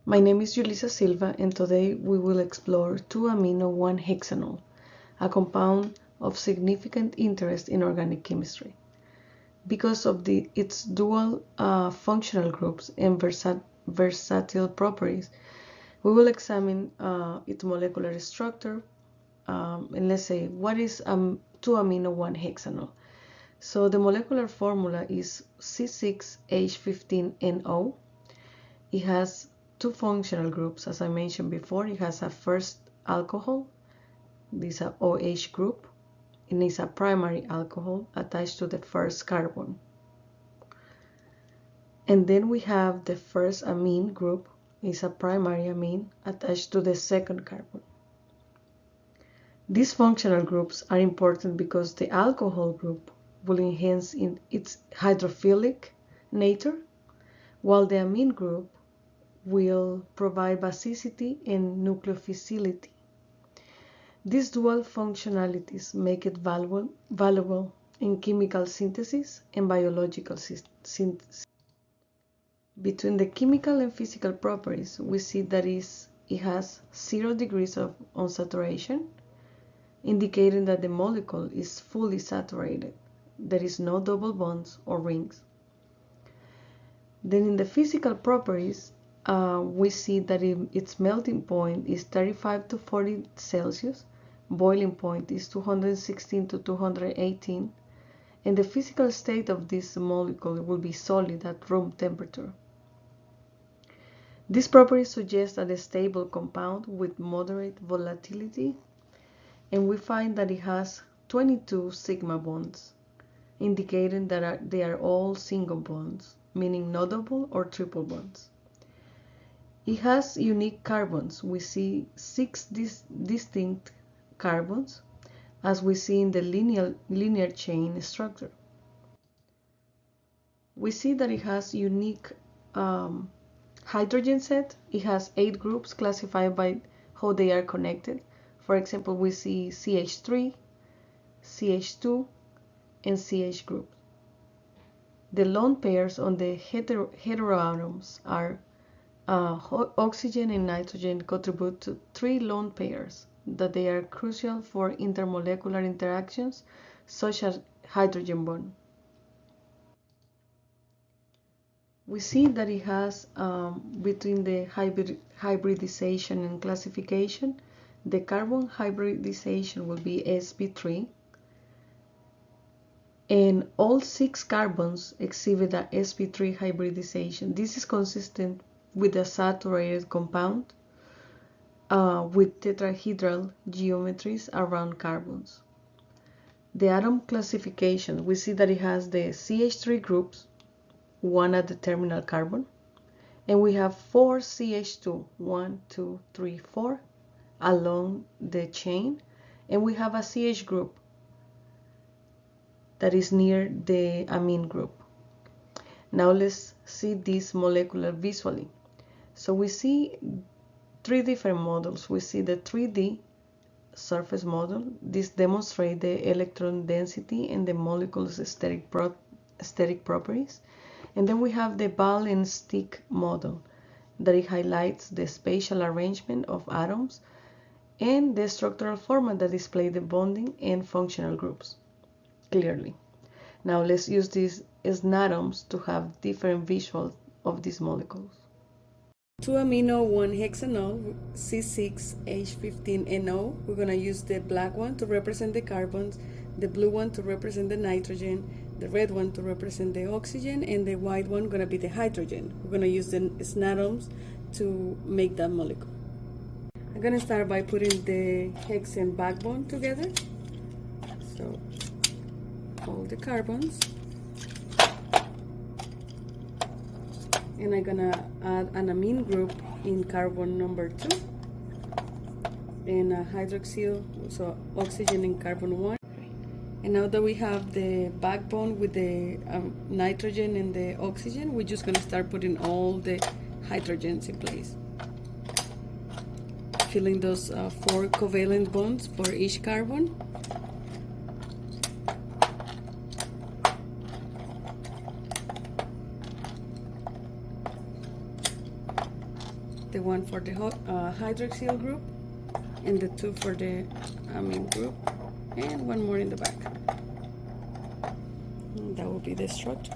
My name is Julissa Silva, and today we will explore 2-amino-1-hexanol, a compound of significant interest in organic chemistry. Because of its dual functional groups and versatile properties, we will examine its molecular structure, and let's say, what is 2-amino-1-hexanol? So the molecular formula is C6H15NO. It has two functional groups, as I mentioned before. It has a first alcohol, this is a OH group, and it's a primary alcohol attached to the first carbon. And then we have the first amine group, is a primary amine attached to the second carbon. These functional groups are important because the alcohol group will enhance in its hydrophilic nature, while the amine group will provide basicity and nucleophilicity. These dual functionalities make it valuable in chemical synthesis and biological synthesis. Between the chemical and physical properties, we see that it has 0 degrees of unsaturation, indicating that the molecule is fully saturated. There is no double bonds or rings. Then in the physical properties, we see that its melting point is 35 to 40 Celsius, boiling point is 216 to 218, and the physical state of this molecule will be solid at room temperature. These properties suggest a stable compound with moderate volatility, and we find that it has 22 sigma bonds, indicating that they are all single bonds, meaning no double or triple bonds. It has unique carbons. We see 6 distinct carbons, as we see in the linear chain structure. We see that it has unique hydrogen set. It has 8 groups classified by how they are connected. For example, we see CH3, CH2, and CH groups. The lone pairs on the heteroatoms are oxygen and nitrogen contribute to 3 lone pairs that they are crucial for intermolecular interactions such as hydrogen bond. We see that it has between the hybridization and classification, the carbon hybridization will be sp3, and all 6 carbons exhibit a sp3 hybridization. This is consistent with a saturated compound with tetrahedral geometries around carbons. The atom classification, we see that it has the CH3 groups, 1 at the terminal carbon, and we have 4 CH2, 1, 2, 3, 4 along the chain, and we have a CH group that is near the amine group. Now let's see this molecular visually. So we see 3 different models. We see the 3D surface model. This demonstrates the electron density and the molecule's steric properties. And then we have the ball and stick model that it highlights the spatial arrangement of atoms and the structural format that display the bonding and functional groups clearly. Now let's use these Snatoms to have different visuals of these molecules. 2-amino-1-hexanol, C6H15NO. We're going to use the black one to represent the carbons, the blue one to represent the nitrogen, the red one to represent the oxygen, and the white one going to be the hydrogen. We're going to use the Snatoms to make that molecule. I'm going to start by putting the hex and backbone together. So all the carbons. And I'm gonna add an amine group in carbon number 2 and a hydroxyl, so oxygen in carbon 1. And now that we have the backbone with the nitrogen and the oxygen, we're just gonna start putting all the hydrogens in place, filling those 4 covalent bonds for each carbon. the one for the hydroxyl group, and the 2 for the amine group, and one more in the back. And that will be the structure.